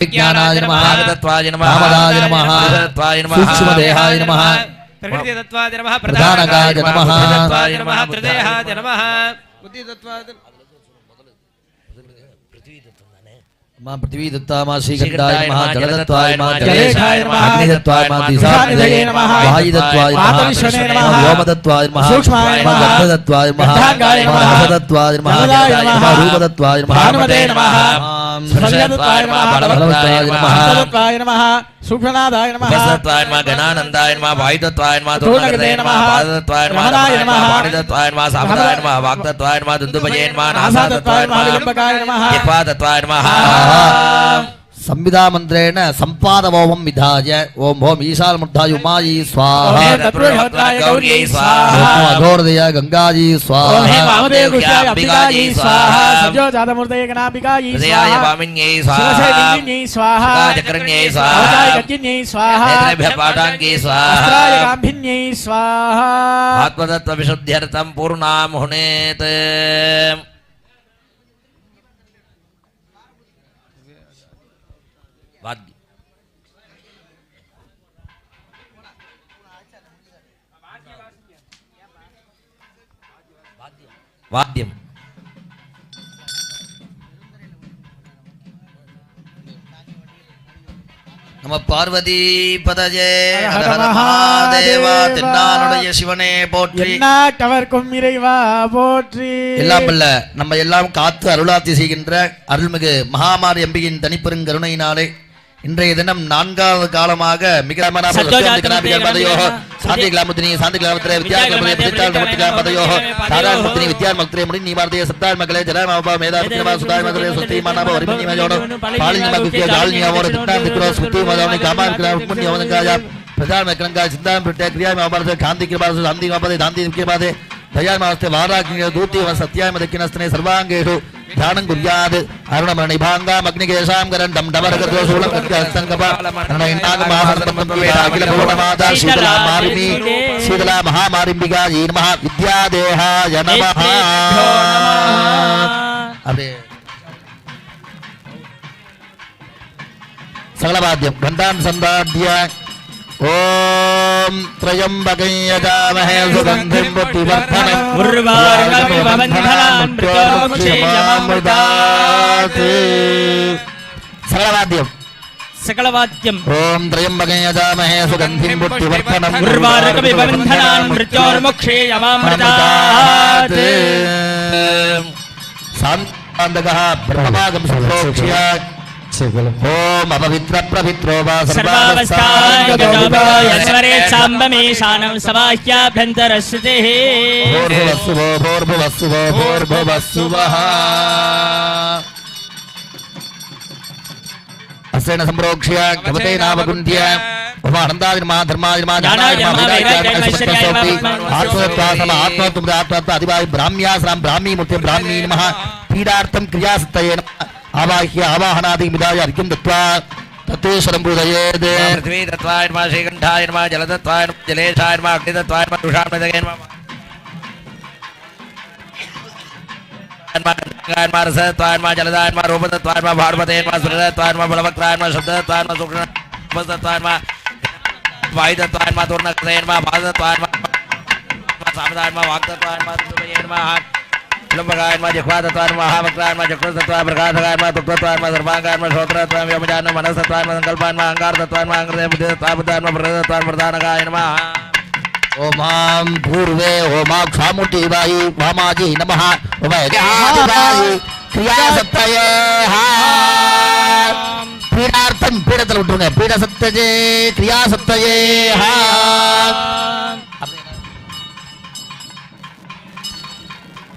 विज्ञानाय नमः भागतत्वाय नमः कामदाय नमः भागतत्वाय नमः सूक्ष्मदेहाय नमः प्रकृतितत्वाय नमः प्रधानकाय नमः प्रधानकाय नमः त्रिदेहाय नमः बुद्धितत्वाय मां पृथ्वी दत्ता मां श्रीगंधाय नमः जलदत्वाय नमः जलेशाय नमः अग्निदत्वाय नमः दिशानिधये नमः वायुदत्वाय नमः वातविश्वने नमः व्योमदत्वाय नमः सूक्ष्माय नमः गन्धदत्वाय नमः गन्धागाय नमः रसदत्वाय नमः रूपदत्वाय नमः भानुमते नमः स्पर्शदत्वाय नमः बलवत्वाय नमः दत्वाय नमः सूक्ष्मनादाय नमः उपसदत्वाय नमः गणानन्दाय नमः वायुदत्वाय नमः स्थूलगते नमः पाददत्वाय नमः रमणाय नमः वाणिदत्वाय नमः सामदाय नमः वाक्दत्वाय नमः दुन्दुभये नमः नासादत्वाय नमः लिम्बकाय नमः जिह्वादत्वाय नमः संविदा मंत्रेण संपादवोमं विधाय ओम भौम ईशानमूर्धाय उमायै स्वाहा ओम तत्पुरुषोत्ताय गौर्यै स्वाहा ओम अघोरदया गंगायै ओम स्वाहा हे वामदेव गुह्याय अंबिकायै स्वाहा सजो जातमूर्तये गणाम्बिकायै हृदयाय स्वाहा वामिन्यै शिरसे स्वाहा लिंगिन्यै स्वाहा चक्रण्यै स्वाहा अवताय गज्ञिन्यै स्वाहा नेत्रेभ्यः पादाङ्ग्यै स्वाहा अस्त्राय गाम्भिन्यै स्वाहा आत्मतत्त्वविशुद्ध्यर्थं पूर्णामुहुनेत् वाद्यं नम पार्वती पदजे हर हर महादेव तिन्नानुடைய சிவனே போற்றி நாட்டவர்க்கும் இறைவா போற்றி எல்லாம் வல்ல நம்ம எல்லாம் காத்து அருளாத்தி செய்கின்ற அருள்மிகு மகாமாரி அம்பிகையின் தனிப்பெருங்கருணையினாலே இன்றைய தினம் 4வது காலமாக மிக சாந்தி கிளாமுத்தினி சாந்தி கிளாமத்திரே வித்யாகிளாமத்திரே பிரதிச்சால் நமத்திகாமதயோ தாராமுத்தினி வித்யாமக்திரே முனி நீவார்தய சத்தால் மகளே ஜலமாபா மேதாபித்ரமா சுதாய் மதுரே சுத்தி மானப வரிமணி மஜோட பாலினி மகுக்கிய காலினி அவர திட்டாம் திக்ரோ சுத்தி மதவனி காமார் கிரா முனி அவனங்காயா பிரதான மேக்கரங்கா சிந்தாம் பிரட்டே கிரியா மாபாரத காந்தி கிருபாசு சாந்தி மாபதே தாந்தி கிருபாதே दयामास्ते वाराग्निय दूतीव सत्याय मदकिनस्तने सर्वांगेषु ध्यानं कुर्यात् अरुणमणिभाङ्गाम् अग्निकेशां करण्डं डमरगदोषूलं कत्यास्तङ्गप अखिल भुवनमाता शीतला मारिणी शीतला महामारिम्बिकायै नमः विद्यादेहाय नमः अबे सकलवाद्यं घण्टान् सन्दाद्य ओम त्रयंबकं यजामहे सुगन्धिं पुष्टिवर्धनम् उर्वारुकमिव बन्धनान् मृत्योर्मुक्षीयमामृतात् सकलवाद्यं सकलवाद्यं ओम त्रयंबकं यजामहे सुगन्धिं पुष्टिवर्धनम् उर्वारुकमिव बन्धनान् मृत्योर्मुक्षीयमामृतात् शान्तकः ब्रह्मभागं संप्रोक्ष्य ओम अपवित्र प्रवित्रो वा सर्वावस्थाय यस्वरे साम्बमेशानं सवाह्याभ्यन्तरश्रुतेः भूर्भुवस्सुवो भूर्भुवस्सुवो भूर्भुवस्सुवः असेन संप्रोक्ष्य कवते नावकुन्त्य उमानन्दादिर्मा धर्मादिर्मा ज्ञानादिर्मा आत्मत्वासम आत्मत्वम् अधिवाय ब्राह्म्यासनां ब्राह्मी मूर्ति ब्राह्मी नमः पीडार्थं क्रियासत्तये नमः आवाह्य आवाहनादि विदाय अर्घ्यं दत्वा तत्तेश्वरं पूजयेत् पृथ्वी तत्त्वाय नमः श्रीकण्ठाय नमः जलदत्त्वाय नमः जलेशाय नमः अग्निदत्त्वाय नमः तुषारमदये नमः रसदत्त्वाय नमः जलदाय नमः रूपदत्त्वाय नमः भानुमते नमः सुरदत्त्वाय नमः बलवक्त्राय नमः शब्ददत्त्वाय नमः सूक्ष्मदत्त्वाय नमः वायुदत्त्वाय नमः तूर्णकृतये नमः भागदत्त्वाय नमः सामदाय नमः वाक्दत्त्वाय नमः दुन्दुभये नमः लंबकाय नमः जिह्वादत्वाय नमः महावक्त्राय नमः चक्रदत्त्वाय प्रकाशकाय नमः तुक्तत्वाय नमः सर्वांगाय नमः श्रोत्रदत्त्वाय व्योमजाय नमः मनसत्वाय नमः संकल्पाय नमः अहंकारदत्त्वाय नमः अहंकृते बुद्धिदत्त्वाय बुद्धाय नमः प्रकृतिदत्त्वाय प्रधानकाय नमः ओमां पूर्वे ओमाक्षामुटी वायि वामाजी नमः ओमयज्ञादिवायि क्रियासत्तये पीडार्थं पीडतल उठ्टुंगे पीडसत्तये क्रियासत्तये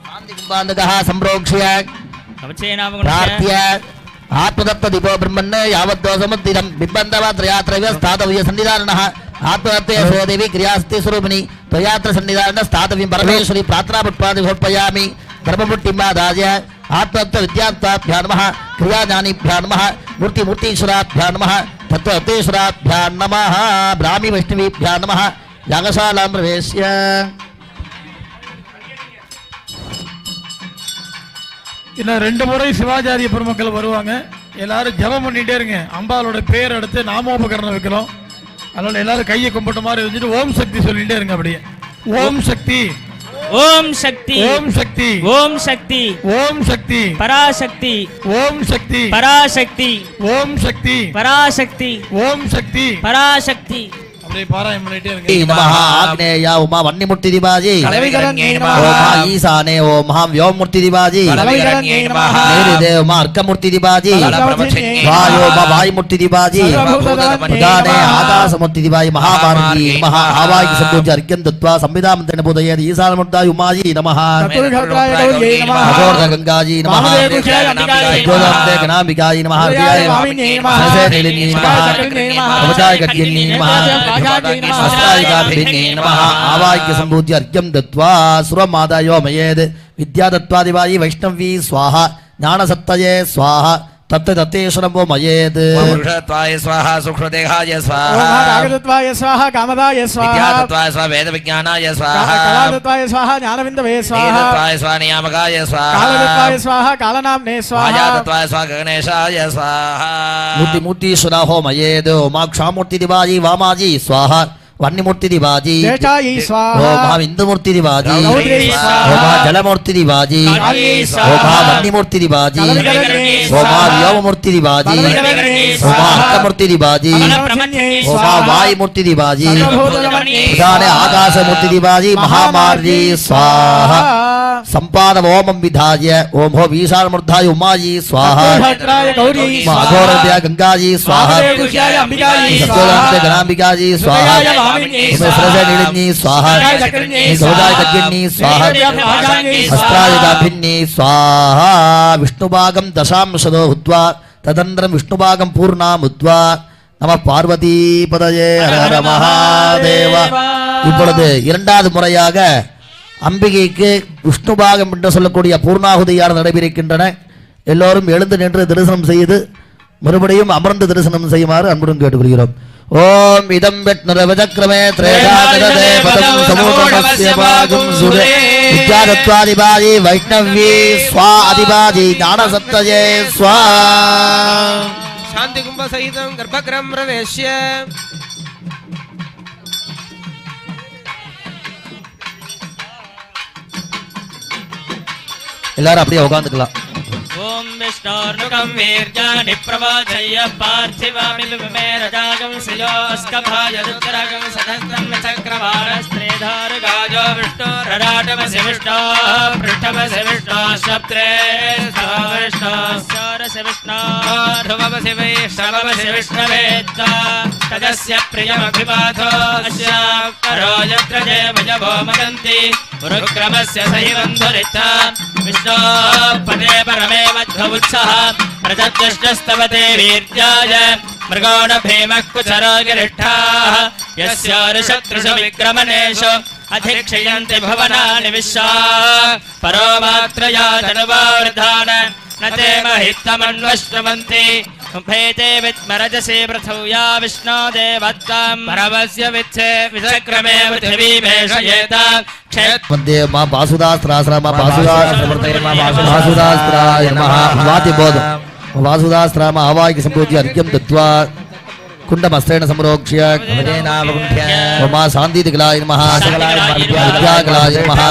शान्तिकुम्बान्धकः संप्रोक्ष्य प्रार्थ्य आत्मदत्त दिपो ब्रह्मन् यावद्दोषमुद्दिदं बिम्बन्धवत्रयात्रैव स्थातव्य सन्निधानः आत्मदत्ते देवी क्रियास्ति स्वरूपिणी त्वयात्र सन्निधान स्थातव्यं परमेश्वरी प्रार्थना पुष्पादि समर्पयामि धर्मपुट्टिम्बादाय आत्मदत्त विद्यात्वाभ्यां नमः क्रियाज्ञानिभ्यां नमः मूर्तिमूर्तीश्वराभ्यां नमः तत्त्वतेश्वराभ्यां नमः ब्राह्मी वैष्णवीभ्यां नमः यागशालां प्रवेश्य இன்னும் 2 முறை சிவாச்சாரிய பெருமக்கள் வருவாங்க. எல்லாரும் ஜெபம் பண்ணிட்டே இருங்க. அம்பாளோட பேர் எடுத்து நாமோபகரணம் வைக்கிறோம். அதனால எல்லாரும் கையை கும்பிட்ட மாதிரி வச்சுட்டு ஓம் சக்தி சொல்லிட்டே இருங்க. அப்படியே ஓம் சக்தி, ஓம் சக்தி, ஓம் சக்தி, ஓம் சக்தி, ஓம் சக்தி, பராசக்தி, ஓம் சக்தி, பராசக்தி, ஓம் சக்தி, பராசக்தி, ஓம் சக்தி. பராசக்தி. அப்படியே பாராயணம் பண்ணிட்டே இருங்க. நமः ஆக்னேய உமா வன்னிமூர்த்தி திவாஜி கலவிகரண்யே நமः ஓம் ஈசானே ஓம் மஹா व्योममूर्ति दिवाजी கலவிகரண்யே நமः நேரிதே உமா அர்க்கமூர்த்தி दिवाजी கலபிரமச்சன்யே வாயோ உமா வாயுமூர்த்தி दिवाजी உதானே ஆகாசமூர்த்தி दिवाजी महामार्गी नमः आवाहि संपूज्य अर्घ्यं दत्त्वा संविदामन्त्रेण पूजयेत् ईशानमूर्ताय उमाजी नमः अघोर गंगाजी नमः ज्योतिर्मते गणाम्बिकायै नमः हृदयाय नमः नीलिनी नमः कवचाय गद्यन्नी नमः अस्त्रायिकाभिन्नी नमः आवाह्य संपूज्य अर्घ्यं दत्त्वा सुरमादायो मयेद् विद्या दत्त्वा दिवायि वैष्णवी स्वाहा ज्ञानसत्तये स्वाहा तत्तेश्वरं वो मयेद् पुरुषत्वाय स्वाहा सुकृदेहाय स्वाहा रागदत्वाय स्वाहा कामदाय स्वाहा विद्यादत्वाय स्वाहा वेदविज्ञानाय स्वाहा कलादत्वाय स्वाहा ज्ञानविन्दवे स्वाहा नियतत्वाय स्वाहा नियामकाय स्वाहा कालदत्वाय स्वाहा कालनाम्ने स्वाहा आजादत्वाय स्वाहा गगनेशाय स्वाहा मूर्तिश्वरा हो मयेद् उमाक्षामूर्ति दिवाजी वामाजी स्वाहा वन्यमूर्ति दिवाजी ज्येष्ठायै स्वाहा ओम महा इंदुमूर्ति दिवाजी गौरी स्वाहा ओम महा जलमूर्ति दिवाजी काली ओम स्वाहा महा वन्यमूर्ति दिवाजी कलविगरण्ये ओम महा व्योममूर्ति दिवाजी कलविगरण्ये ओम महा अर्कमूर्ति दिवाजी कलब्रह्मण्ये ओम महा स्वाहा वायुमूर्ति दिवाजी सर्वभूतगमन्ये उदाने आकाशमूर्ति दिवाजी महामार्गी स्वाहा संपाद ओमं विधाय ओम हो ईशानमूर्धाय उमाजी स्वाहा भद्राय गौरी अघोरद्या गंगाजी स्वाहा महादेवकुशाय अंबिकायै सत्योदन्ते गणाम्बिकाजी स्वाहा नीलिनी स्वाहा गौदाय गद्यन्नी स्वाहा अस्त्रायुधाभिन्नी स्वाहा विष्णुभागं दशांशदो हुत्वा तदनन्तरं विष्णुभागं पूर्णामुत्वा நம பார்வதிபதயே ஹர ஹர மகாதேவ. இப்பொழுது இரண்டாவது முறையாக அம்பிகைக்கு விஷ்ணுபாகம் என்று சொல்லக்கூடிய பூர்ணாகுதியார் நடைபெறுகின்றன. எல்லோரும் எழுந்து நின்று தரிசனம் செய்து மறுபடியும் அமர்ந்து தரிசனம் செய்யுமாறு அன்புடன் கேட்டுக்கொள்கிறோம். ஓம் இதம் விஷ்ணுரவஜக்ரமே த்ரேதாகதே பதம் சமூகமஸ்ய பாகம் சுரே வித்யாதத்வாதிபாதி வைஷ்ணவி ஸ்வா அதிபாதி ஞானசத்தயே ஸ்வா शांति कुंभ सहित गर्भगृहं प्रवेश्य எல்லாரும் அப்படியே உட்கார்ந்துக்கலாம். ओम विष्णोर्नुकं वीर्याणि प्रवाचय्य पार्थिवामि विमे रजागं श्रियोऽस्कभाय रुद्रगं सदस्तं चक्रवारस्त्रेधारगाजो विष्णोरराटमसि विष्णो पृष्ठमसि विष्णो शब्द्रे विष्णोस्योरसि विष्णो ध्रुवमसि वैष्णवमसि विष्णवेत्ता तदस्य प्रियमभिपाथो अस्य करो यत्र जयभो मदन्ति गुरुक्रमस्य सहि बन्धुरित्ता विष्णो पदे परमे मध्वोत्सः प्रजद्दष्टस्तवते वीर्याय मृगोणभीमः कुचरोगिरिष्ठाः यस्योरुशत्रुषु विक्रमणेषु अधिक्षयन्ति भुवनानि विश्वा परो मात्रया तनुवावृधान न ते महित्तमन्वश्नुवन्ति उभेते विद्मरजसे पृथिव्या विष्णो देवत्तां परमस्य विच्छे विचक्रमे पृथिवीमेषयेत मध्ये मां वासुदास्त्राय मां वासुदास्त्राय नमः. वाद्यबोधं वासुदास्त्राय आवाह्य संपूज्य अर्घ्यं दत्त्वा कुण्डमस्त्रेण संरोक्ष्य ओम शान्तिकलाय नमः विद्याकलाय नमः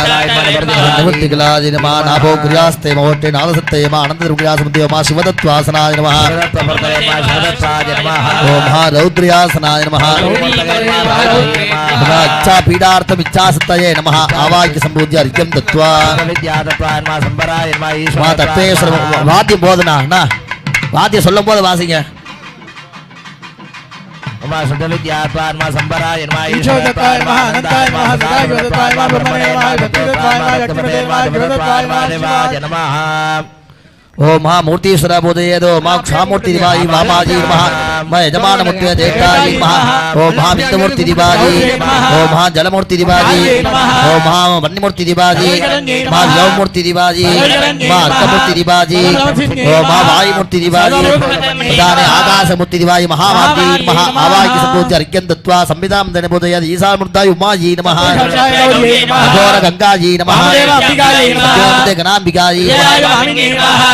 निवृत्तिकलाय नमः नाभोग्र्यास्ते महोट्टे नादसत्ते नमः आनन्दरुग्र्यासमुद्ये ओम शिवदत्वासनाय नमः ओम रौद्र्यासनाय नमः इच्छापीडार्थम् इच्छासत्तये नमः आवाह्य संपूज्य अर्घ्यं दत्त्वा तत्तेश्वर वाद्य बोधना ना वाद्य சொல்லும் போது வாசிங்க. उमा सुदविद्यात्वाय नमः संबराय नमः ईश्वरदत्ताय नमः अनन्ताय नमः सदाशिवदत्ताय नमः ब्रह्मणे नमः भक्तिदत्ताय नमः लक्ष्मीदत्ताय नमः गुरुदत्ताय नमः ओम महामूर्तीश्वर बोधयेद ओम क्षामूर्ति दिवायि वामाजी नमः मैं यजमानमूर्ति देवताय नमः ओम महाविष्णुमूर्ति दिवायि ओम महा जलमूर्ति दिवायि ओम महा वन्यमूर्ति दिवायि महा व्योममूर्ति दिवायि महा अर्कमूर्ति दिवायि ओम महा वायुमूर्ति दिवायि उदाने आकाशमूर्ति दिवायि महामार्गी नमः आवाह्य संपूज्य अर्घ्यं दत्त्वा संविदामन्त्रेण पूजयेत् ईशानमूर्ताय उमाजी नमः अघोर गंगाजी नमः ज्योतिर्मते गणाम्बिकायै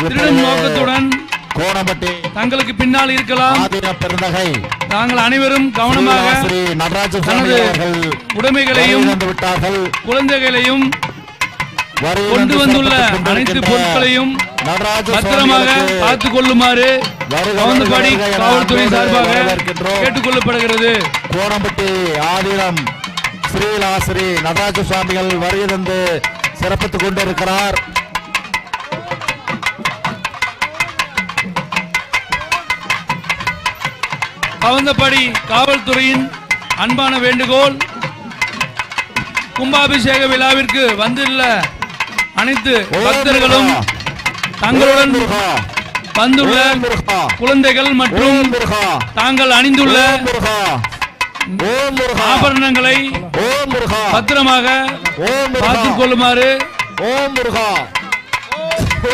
திருடும் நோக்கத்துடன் கோணம்பட்டி தங்களுக்கு பின்னால் இருக்கலாம். ஆதின பெருந்தகை நாங்கள் அனைவரும் கவனமாக ஸ்ரீ நடராஜ சுவாமி தனது அவர்கள் உடைமைகளையும் வந்து விட்டார்கள். குழந்தைகளையும் வருகை கொண்டு வந்து வந்துள்ள சிறப்பித்துக் கொண்டிருக்கின்ற அனைத்து பொருட்களையும் நடராஜ பத்திரமாக சுவாமிகளுக்கு பார்த்துக் கொள்ளுமாறு கவுந்தபாடி காவல்துறை சார்பாக வரவேற்கின்றோம். கேட்டுக் கொள்ளப்படுகிறது. கோணம்பட்டி ஆதினம் ஸ்ரீ நடராஜ சுவாமிகள் வருகை தந்து சிறப்பித்துக் கொண்டிருக்கிறார். கவுந்தபாடி காவல்துறையின் அன்பான வேண்டுகோள், கும்பாபிஷேக விழாவிற்கு வந்துள்ள அனைத்து பக்தர்களும் தங்களுடன் வந்துள்ள குழந்தைகள் மற்றும் தாங்கள் அணிந்துள்ள ஆபரணங்களை பத்திரமாக பார்த்துக் கொள்ளுமாறு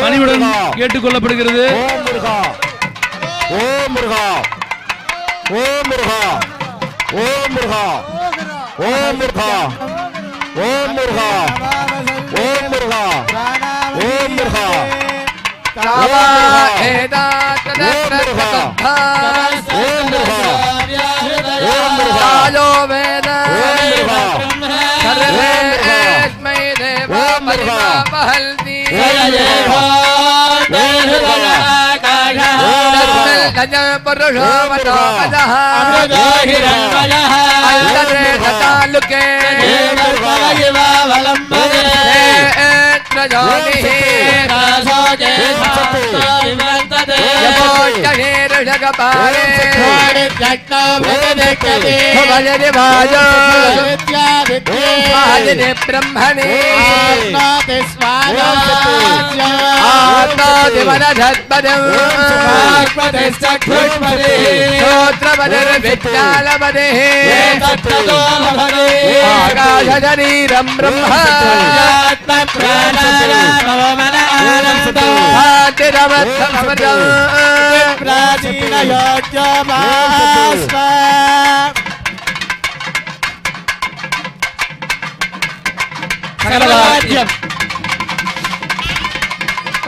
பணிவுடன் கேட்டுக் கொள்ளப்படுகிறது. ஓம் முருகா, ஓம் முருகா, ஓம் முருகா, ஓம் முருகா, ஓம் முருகா, ஓம் முருகா, ஓம் முருகா, ब्रह्मणे शरीरं ब्रह्मा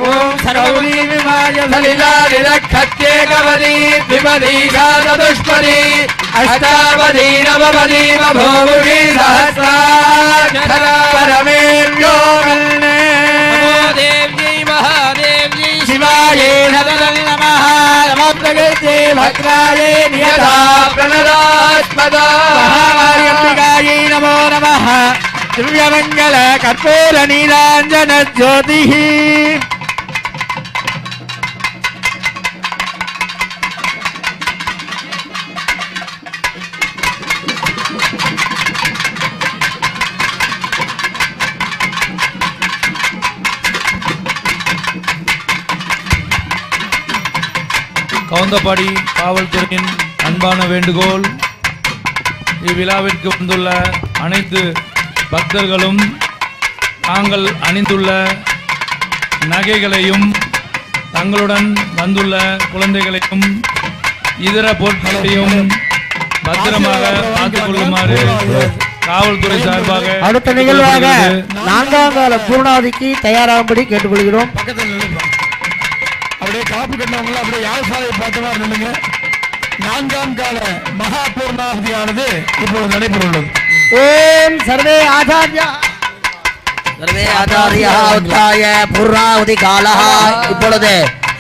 ओम सर्वगुणी विमाय सलिलानि रक्षत्ये कवली विमली सादुष्परी अष्टावधी नववधी बभूवुषी सहस्राक्षरा परमेव्यो मन्ने नमो देव्यै महादेव्यै शिवायै सदनं नमः नमो प्रकृते भद्रायै नियता प्रणदात्मदा महामार्यम्बिकायै नमो नमः दिव्यमङ्गल कर्पूर नीलाञ्जन ज्योतिः கவுந்தபாடி காவல்துறையின் அன்பான வேண்டுகோள், இவ்விழாவிற்கு வந்துள்ள அனைத்து பக்தர்களும் தாங்கள் அணிந்துள்ள நகைகளையும் தங்களுடன் வந்துள்ள குழந்தைகளையும் இதர பொருட்களையும் பத்திரமாக பார்த்துக் கொள்ளுமாறு காவல்துறை சார்பாக அடுத்த நிகழ்வாக 4ஆம் கால பூர்ணாவதிக்கு தயாராகும்படி கேட்டுக்கொள்கிறோம். அப்படியே காப்பு கட்டவங்க அப்படியே யாழ்ப்பாளையை பார்த்த மாதிரி நில்லுங்க. 4ஆம் கால மகா பூர்ணாவதியானது இப்பொழுது நடைபெற உள்ளது. ஓம் சர்வே ஆச்சார்யா சர்வே ஆச்சார்யா உத்தாய பூர்ணாவதி காலஹ. இப்பொழுது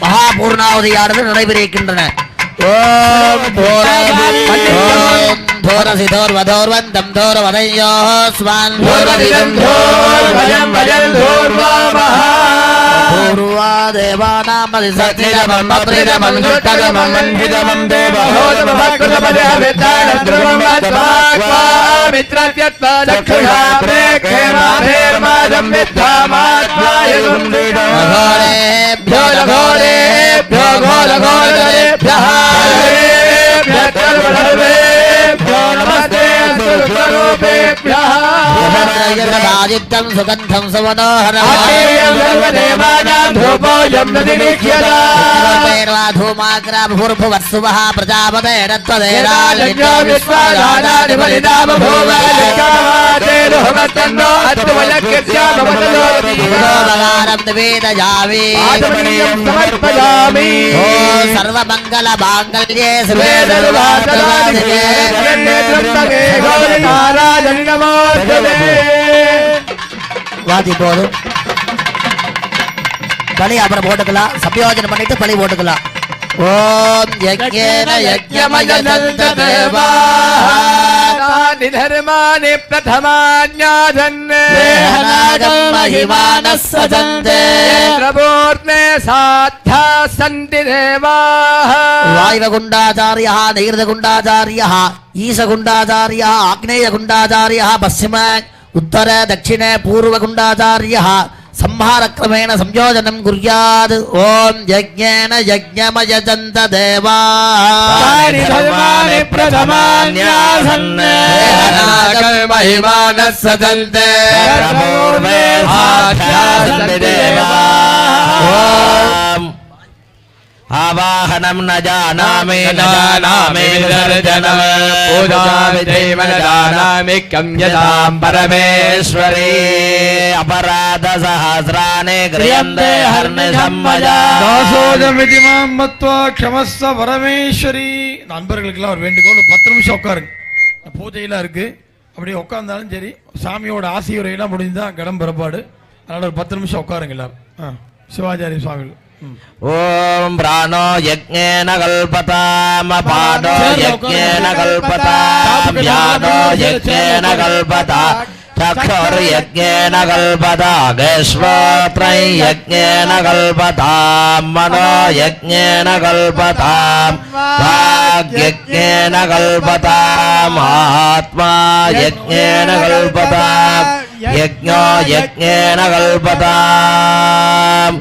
மகா பூர்ணாவதியானது நடைபெறுகின்றன. ஓம் தோரசிதோர்வதோர்வந்தம் தோரவதையோ ஸ்வான் பூர்வா தேவானாமதி சத்திரமம் பத்ரிதமம் குட்டதமம் மன்ஹிதமம் ஆதித்யம் சுகந்தம் சுமனோஹரம் नमः धूमाग्रा भूर्भुवस्सुवः यदाजन्यो विश्वाधाराणि बलिदा बभूव यज्ञातेरुहवतन्नो अत्वयज्ञस्य भवतोति प्रजापतेरत्वदेरालयज्ञामगारं निवेदयामि आत्मनीयं समर्पयामि ॐ सर्वमङ्गलमाङ्गल्ये शिवे वेदरुवासराधिके शरण्येत्रम्बके गौरी नारायणि नमोस्तुते வாதி போதும் பலி அப்புறம் போட்டுக்கலாம் சப்யோஜனம் பண்ணிட்டு பலி போட்டுக்கலாம் ஓம் யஜ்ஞேன யஜ்ஞமயஜந்த தேவாஹ धर्माणि प्रथमाज्ञाधन्ने தேஹநாகம் மஹிமானஸ் சஜந்தே प्रपूर्णे साध्या सन्ति देवाः वायवगुण्डाचार्यः नैर्दगुण्डाचार्यः ईशगुण्डाचार्यः आग्नेयगुण्डाचार्यः पश्चिम उत्तर दक्षिण पूर्वगुण्डाचार्यः संहारक्रमेण संयोजनं कुर्यात् ॐ यज्ञेन यज्ञमयजन्त देवाः धर्माणि प्रथमान्यासन्ने महिमानः सदन्ते प्रपूर्वे साध्या सन्ति देवाः आवाहनं न जानामि विसर्जनं पूजाविधेव न जानामि कम्यतां परमेश्वरी अपराधसहस्राणि क्रियन्ते हर्निशम्मजा தாசோஜமிதி மாம் மத்வா க்ஷமஸ்ஸ பரமேஸ்வரி. நண்பர்களுக்கெல்லாம் ஒரு வேண்டுகோள், 10 நிமிஷம் உட்காருங்க. பூஜையெல்லாம் இருக்கு, அப்படியே உட்கார்ந்தாலும் சரி, சாமியோட ஆசியுரையெல்லாம் முடிஞ்சுதான் கடம் புறப்பாடு. அதனால ஒரு 10 நிமிஷம் உட்காருங்க எல்லாரும். சிவாச்சாரிய சுவாமிகள். ॐ प्राणो यज्ञेन कल्पताम पादो यज्ञेन कल्पताम व्यानो यज्ञेन कल्पता चक्षुर्यज्ञेन कल्पता श्रोत्रं यज्ञेन कल्पतां मनो यज्ञेन कल्पतां वाग्यज्ञेन कल्पताम् आत्मा यज्ञेन कल्पतां यज्ञो यज्ञेन कल्पताम्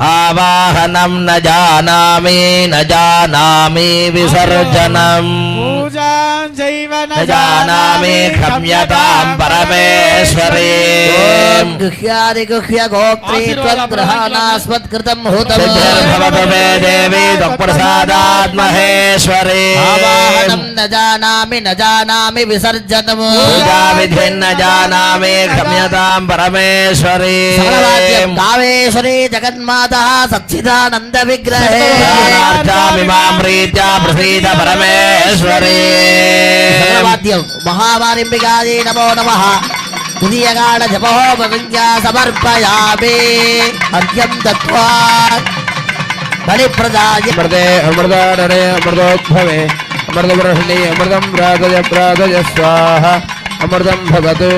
आवाहनं न जानामि विसर्जनं पूजां चैव न जानामि क्षम्यतां परमेश्वरी गुह्यादि गुह्य गोत्री त्वद्ग्रहाणास्मत्कृतं हुतं सिद्धिर्भवतु मे देवी त्वत्प्रसादात् महेश्वरी आवाहनं न जानामि विसर्जनं पूजाविधिं न जानामि क्षम्यतां परमेश्वरी कामेश्वरी जगन्माता सच्चिदानंद विग्रहे मां प्रीत्या प्रसीद परमेश्वरी वाद्यं महामारिम्बिकायै नमो नमः तुदीयगाढ जपहोपविद्या समर्पयामि अर्घ्यं दत्त्वा बलिप्रदाय अमृते अमृतारणे अमृतोद्भवे अमृतवर्षिणी अमृतं प्रातय स्वाहा अमृतं भवतु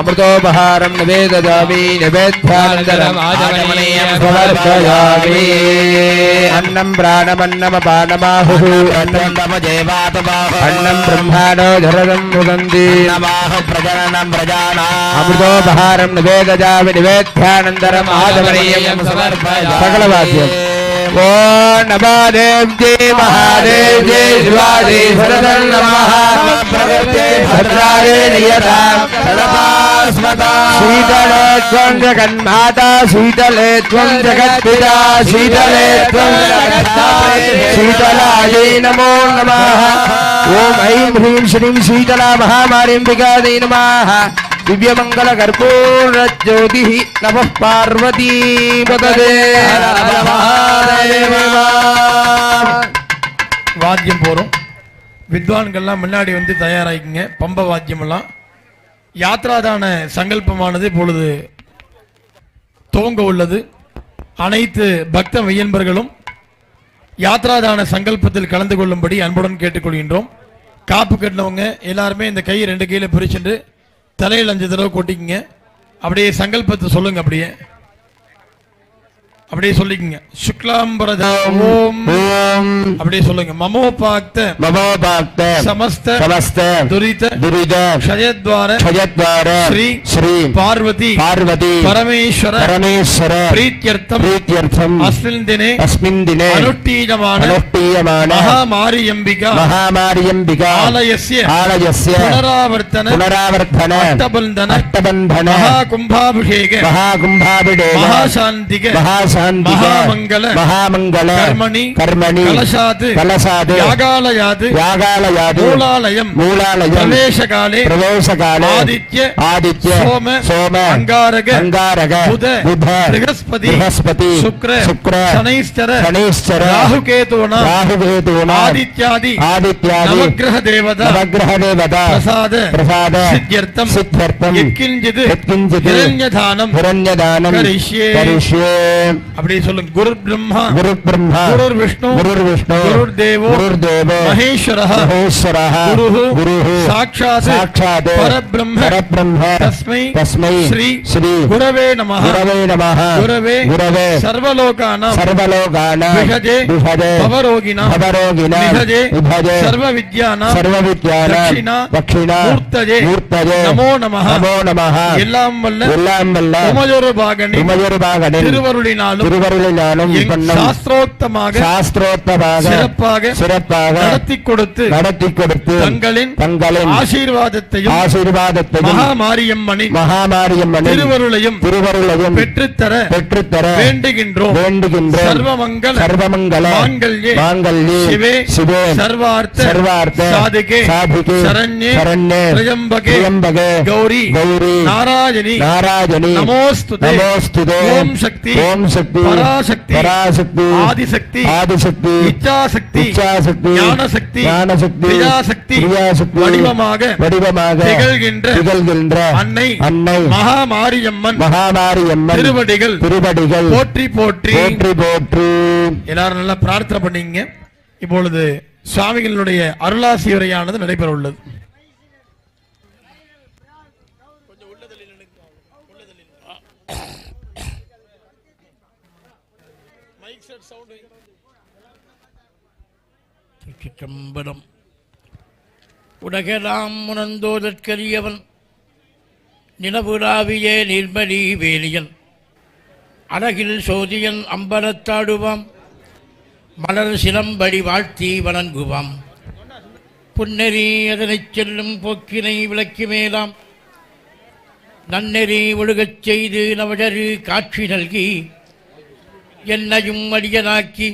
अमृतोपहारं निवेदयामि निवेद्यानन्तरम् आचमनीयं समर्पयामि अन्नं प्राणमन्नमपानमाहुः अन्नं ब्रह्माणो धरदं वदन्ति प्रजननं प्रजानाम् अमृतोपहारं निवेदयामि निवेद्यानन्तरम् आचमनीयं समर्पयामि सकलवाद्यम् ओ नमो देव्ये महादेव्ये शिवाजी सरदं नमः प्रकृते भद्राय नियतां सदास्मता शीतले त्वं जगन्माता शीतले त्वं जगत्पिता शीतले त्वं जगत्तारे शीतलायै नमो नमः ॐ ऐं ह्रीं श्रीं शीतला महामारीम्बिकायै नमः दिव्यमंगल कर्पूर ज्योतिः नमः पार्वती पतये வாத்தியம் போறோம். வித்வான்கள்லாம் முன்னாடி வந்து தயாராகிங்க. பம்ப வாத்தியம் எல்லாம் யாத்ராதான சங்கல்பமானது இப்பொழுது துவங்க உள்ளது. அனைத்து பக்த மையன்பர்களும் யாத்ராதான சங்கல்பத்தில் கலந்து கொள்ளும்படி அன்புடன் கேட்டுக்கொள்கின்றோம். காப்பு கட்டினவங்க எல்லாருமே இந்த கை 2 கையில பிரிச்சுட்டு தலையில் 5 தடவை கொட்டிக்கிங்க. அப்படியே சங்கல்பத்தை சொல்லுங்க. அப்படியே சொல்லிக்கங்க. சுக்லாம்பரதம் ஓம் அப்படியே சொல்லுங்க. மமோபாக்த சமஸ்த துரித க்ஷயத்வார ஸ்ரீ பார்வதி பரமேஸ்வர பிரீத்யர்த்தம் அஸ்மின் தினே அனுஷ்டீயமான மகாமாரியம்பிகா ஆலயஸ்ய புனராவர்த்தன அஷ்டபந்தன மகாகும்பாபிஷேக மகாசாந்திக சாந்தி மகாமங்கல கர்மணி கலசாது யாகாலயாது மூலாலயம் பிரவேசகாலே ஆதித்ய சோம அங்காரக புத ப்ரஹஸ்பதி சுக்ர சனைஸ்சர ராகுகேதுனா ஆதித்யாதி நவக்கிரக தேவதா பிரசாத சித்யர்த்தம் யத்கிஞ்சித் ஹிரண்யதானம் கரிஷ்யே அப்படியே சொல்லுங்க. குரு பிரம்மா குரு விஷ்ணு குரு தேவோ மகேஸ்வரः குருஹு சாக்ஷாத் பரபிரம்ம தஸ்மை ஸ்ரீ குரவே நமः குரவே சர்வலோகானாம் விஹஜே பவரோகிணாம் நிஹஜே சர்வவித்யானாம் தக்ஷிணா மூர்த்தஜே நமோ நமः எல்லாம் வல்ல உமயொருபாகனி திருவருளினாலும் சாஸ்திரோக்தமாக சிறப்பாக நடத்தி கொடுத்து தங்களின் ஆசீர்வாதத்தையும் மகாமாரியம்மனின் திருவருளையும் பெற்றுத்தர வேண்டுகின்றோம். சர்வமங்கல மாங்கல்யே சிவே சர்வார்த்த சாதிகே சரண்யே த்ரயம்பகே கௌரி நாராயணி நமோஸ்துதே ஓம் சக்தி பராசக்தி ஆதிசக்தி இச்சாசக்தி ஞானசக்தி கிரியாசக்தி வடிவமாக திகழ்கின்ற அன்னை மகாமாரியம்மன் திருவடிகள் போற்றி எல்லாரும் நல்லா பிரார்த்தனை பண்ணீங்க. இப்பொழுது சுவாமிகளுடைய அருளாசி உரையானது நடைபெற உள்ளது. சிற்றம்பலம். உலகெல்லாம் உணர்ந்தோதற்கரியவன் நிலவுலாவியே நீர்மலி வேலியன் அழகில் சோதியன் அம்பலத்தாடுவாம் மலர் சிலம்படி வாழ்த்தி வணங்குவாம் புன்னெறி அதனைச் செல்லும் போக்கினை விளக்கி மேலாம் நன்னெறி ஒழுகச் செய்து நவஜரு காட்சி நல்கி என்னையும் அடியனாக்கி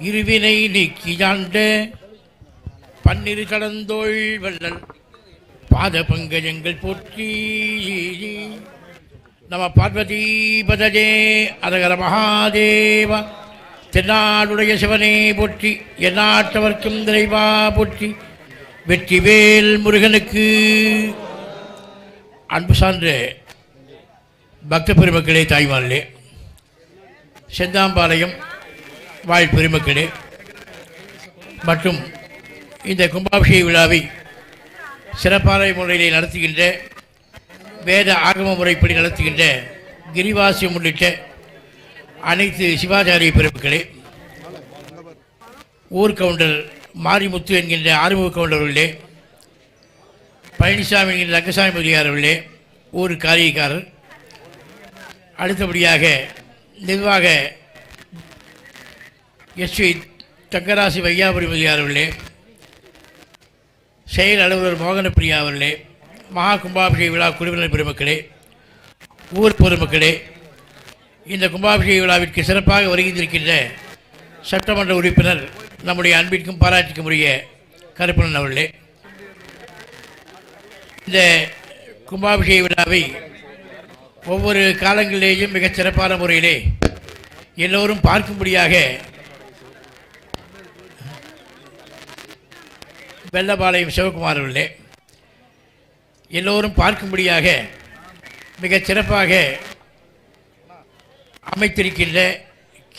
இருவினை நீக்கியாண்ட பன்னிரு கடந்தோள் வள்ளல் பாத பங்கஜங்கள் போற்றி நம பார்வதி பதஜே அரகர மகாதேவா. தென்னாடுடைய சிவனே போற்றி எந்நாட்டவர்க்கும் நிறைவா போற்றி வெற்றிவேல் முருகனுக்கு. அன்பு சார்ந்த பக்த பெருமக்களே, தாய்மார்களே, செந்தாம்பாளையம் வாழ் பெருமக்களே மற்றும் இந்த கும்பாபிஷேக விழாவை சிறப்பான முறையிலே நடத்துகின்ற வேத ஆகம முறைப்படி நடத்துகின்ற கிரிவாசியம் உள்ளிட்ட அனைத்து சிவாச்சாரிய பெருமக்களே, ஊர் கவுண்டர் மாரிமுத்து என்கின்ற ஆறுமுக கவுண்டர்களே, பழனிசாமி என்கின்ற ரங்கசாமி முதலியாரர்களே, ஊர் காரியக்காரர், அடுத்தபடியாக நிர்வாக எஸ்வி தங்கராசி வையாபுரி முதலியாரர்களே, செயல் அலுவலர் மோகனப்பிரியா அவர்களே, மகா கும்பாபிஷேக விழா குழுவினர் பெருமக்களே, ஊர் பொதுமக்களே, இந்த கும்பாபிஷேக விழாவிற்கு சிறப்பாக வருகின்றிருக்கின்ற சட்டமன்ற உறுப்பினர் நம்முடைய அன்பிற்கும் பாராட்டிக்கும் உரிய கருப்பணன் அவர்களே, இந்த கும்பாபிஷேக விழாவை ஒவ்வொரு காலங்களிலேயும் மிகச் சிறப்பான முறையிலே எல்லோரும் பார்க்கும்படியாக வெள்ளபாளையம் சிவகுமார் அவர்களே, எல்லோரும் பார்க்கும்படியாக மிகச் சிறப்பாக அமைத்திருக்கின்ற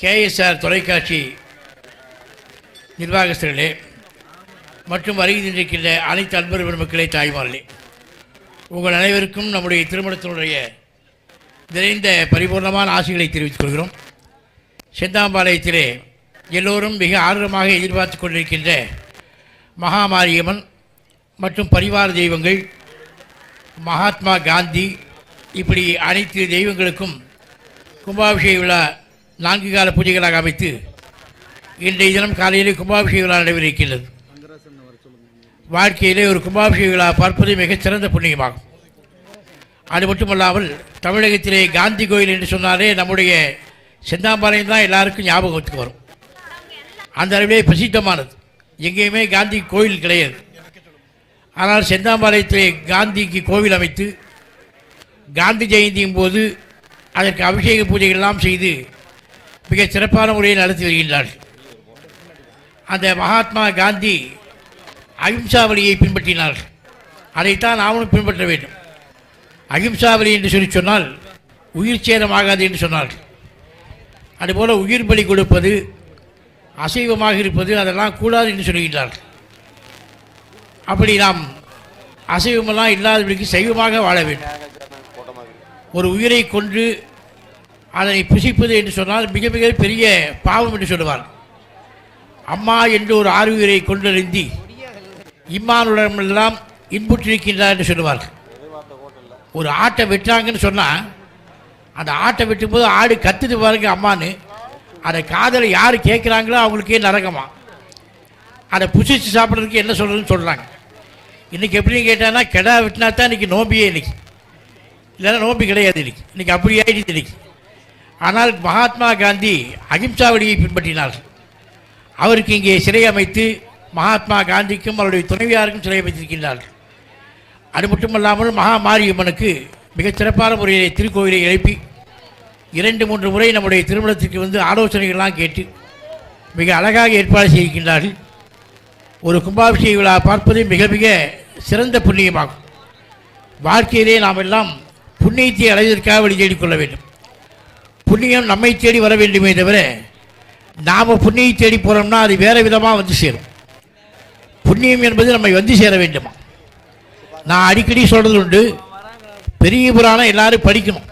கேஎஸ்ஆர் தொலைக்காட்சி நிர்வாகஸ்தர்களே மற்றும் வருகின்றிருக்கின்ற அனைத்து அன்பர் பெருமக்களே, தாய்மார்களே, உங்கள் அனைவருக்கும் நம்முடைய திருமணத்தினுடைய நிறைந்த பரிபூர்ணமான ஆசைகளை தெரிவித்துக் கொள்கிறோம். செந்தாம்பாளையத்திலே எல்லோரும் மிக ஆர்வமாக எதிர்பார்த்து கொண்டிருக்கின்ற மகாமாரியம்மன் மற்றும் பரிவார தெய்வங்கள், மகாத்மா காந்தி, இப்படி அனைத்து தெய்வங்களுக்கும் கும்பாபிஷேக விழா 4 கால பூஜைகளாக அமைத்து இன்றைய தினம் காலையிலே கும்பாபிஷேக விழா நடைபெறுகிறது. வாழ்க்கையிலே ஒரு கும்பாபிஷேக விழா பார்ப்பது மிகச் சிறந்த புண்ணியமாகும். அது மட்டுமல்லாமல் தமிழகத்திலே காந்தி கோயில் என்று சொன்னாலே நம்முடைய செந்தாம்பாளையம் தான் எல்லாருக்கும் ஞாபகத்துக்கு வரும். அந்த அளவிலே பிரசித்தமானது. எங்கேயுமே காந்தி கோவில் கிடையாது. ஆனால் செந்தாம்பாளையத்திலே காந்திக்கு கோவில் அமைத்து காந்தி ஜெயந்தியின் போது அதற்கு அபிஷேக பூஜைகள்லாம் செய்து மிக சிறப்பான முறையில் நடத்தி வருகின்றார்கள். அந்த மகாத்மா காந்தி அகிம்சா வழியை பின்பற்றினார்கள். அதைத்தான் நாமும் பின்பற்ற வேண்டும். அகிம்சா வழி என்று சொல்லி சொன்னால் உயிர் சேதமாகாது என்று சொன்னார்கள். அதுபோல் உயிர் பலி கொடுப்பது, அசைவமாக இருப்பது அதெல்லாம் கூடாது என்று சொல்கின்றார்கள். அப்படி நாம் அசைவமெல்லாம் இல்லாதபடிக்கு சைவமாக வாழ வேண்டும். ஒரு உயிரை கொன்று அதனை புசிப்பது என்று சொன்னால் மிக மிக பெரிய பாவம் என்று சொல்லுவார். அம்மா என்று ஒரு 6 உயிரை கொன்றறிந்தி இம்மானுடமெல்லாம் இன்புற்றிருக்கின்றார் என்று சொல்லுவார்கள். ஒரு ஆட்டை வெட்டுறாங்கன்னு சொன்னால் அந்த ஆட்டை வெட்டும்போது ஆடு கத்துட்டு பாருங்க அம்மானு, அதை காதலை யார் கேட்குறாங்களோ அவங்களுக்கே நரகமா. அதை புசிச்சு சாப்பிட்றதுக்கு என்ன சொல்கிறதுன்னு சொல்கிறாங்க. இன்றைக்கி எப்படின்னு கேட்டான்னா கெடா வெட்டினா தான் இன்றைக்கி நோம்பியே. இன்றைக்கி இல்லைன்னா நோம்பி கிடையாது. இன்றைக்கி அப்படி ஆகிடுச்சு இன்றைக்கி. ஆனால் மகாத்மா காந்தி அகிம்சா வழியை பின்பற்றினார்கள். அவருக்கு இங்கே சிலை அமைத்து மகாத்மா காந்திக்கும் அவருடைய துணைவியாருக்கும் சிலை அமைத்திருக்கின்றார்கள். அது மட்டுமல்லாமல் மகா மாரியம்மனுக்கு மிகச் சிறப்பான முறையிலே திருக்கோவிலை எழுப்பி 2-3 முறை நம்முடைய திருமணத்திற்கு வந்து ஆலோசனைகள்லாம் கேட்டு மிக அழகாக ஏற்பாடு செய்கின்றார்கள். ஒரு கும்பாபிஷேக விழா பார்ப்பது மிக மிக சிறந்த புண்ணியமாகும். வாழ்க்கையிலே நாம் எல்லாம் புண்ணியத்தை அடைவதற்காக வழி தேடிக்கொள்ள வேண்டும். புண்ணியம் நம்மை தேடி வர வேண்டுமே தவிர நாம் புண்ணியை தேடி போகிறோம்னா அது வேறு விதமாக வந்து சேரும். புண்ணியம் என்பது நம்மை வந்து சேர வேண்டுமா? நான் அடிக்கடி சொல்கிறது உண்டு, பெரிய புராணம் எல்லாரும் படிக்கணும்.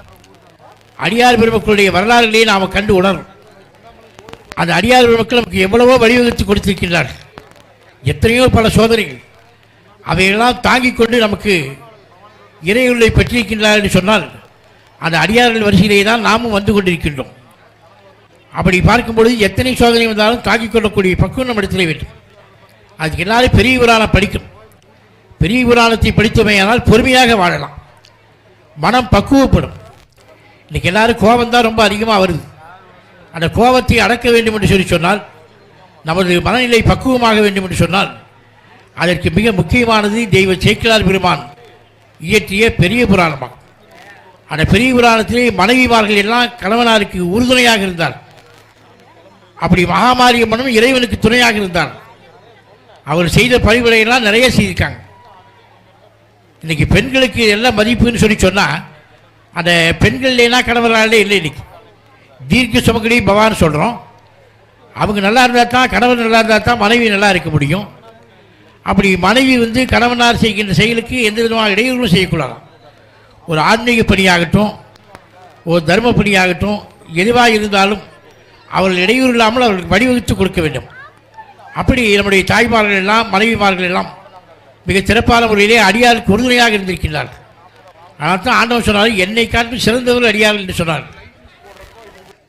அடியார் பெருமக்களுடைய வரலாறுகளையே நாம் கண்டு உணரும். அந்த அடியார் பெருமக்கள் நமக்கு எவ்வளவோ வழிவகுத்து கொடுத்திருக்கின்றார்கள். எத்தனையோ பல சோதனைகள் அவையெல்லாம் தாங்கிக் கொண்டு நமக்கு இறையுள்ளை பெற்றிருக்கின்றார்கள் என்று சொன்னால் அந்த அடியார்கள் வரிசையிலே தான் நாமும் வந்து கொண்டிருக்கின்றோம். அப்படி பார்க்கும்பொழுது எத்தனை சோதனை வந்தாலும் தாங்கிக் கொள்ளக்கூடிய பக்குவம் நம்ம இடத்திலே வேண்டும். அதுக்கு எல்லாரும் பெரிய புராணம் படிக்கணும். பெரிய புராணத்தை படித்தமையானால் பொறுமையாக வாழலாம், மனம் பக்குவப்படும். இன்றைக்கி எல்லாரும் கோபம் தான் ரொம்ப அதிகமாக வருது. அந்த கோபத்தை அடக்க வேண்டும் என்று சொல்லி சொன்னால், நமது மனநிலை பக்குவமாக வேண்டும் என்று சொன்னால் அதற்கு மிக முக்கியமானது தெய்வ சேக்கிழார் பெருமான் இயற்றிய பெரிய புராணமாகும். அந்த பெரிய புராணத்திலே மனைவிமார்கள் எல்லாம் கணவனாருக்கு உறுதுணையாக இருந்தார். அப்படி மகாமாரியம்மனும் இறைவனுக்கு துணையாக இருந்தார். அவர் செய்த பணிவிடையெல்லாம் நிறைய செய்திருக்காங்க. இன்றைக்கி பெண்களுக்கு எல்லாம் மதிப்புன்னு சொல்லி சொன்னால் அந்த பெண்கள் இல்லைன்னா கணவர்களே இல்லை. இன்றைக்கி தீர்க்க சுமங்கலி பவான்னு சொல்கிறோம். அவங்க நல்லா இருந்தால் தான், கணவன் நல்லா இருந்தால் தான் மனைவி நல்லா இருக்க முடியும். அப்படி மனைவி வந்து கணவனார் செய்கின்ற செயலுக்கு எந்த விதமான இடையூறும் செய்யக்கூடாது. ஒரு ஆன்மீக பணியாகட்டும், ஒரு தர்ம பணியாகட்டும், எதுவாக இருந்தாலும் அவர்கள் இடையூறு இல்லாமல் அவர்களுக்கு வழிவகுத்து கொடுக்க வேண்டும். அப்படி நம்முடைய தாய்மார்கள் எல்லாம் மனைவிமார்கள் எல்லாம் மிக சிறப்பான முறையிலே அடியாருக்கு உறுதுணையாக இருந்திருக்கிறார்கள். அதனால் தான் ஆண்டவன் சொன்னார், என்னை காட்டிலும் சிறந்தவர்கள் அடியார்கள் என்று சொன்னார்.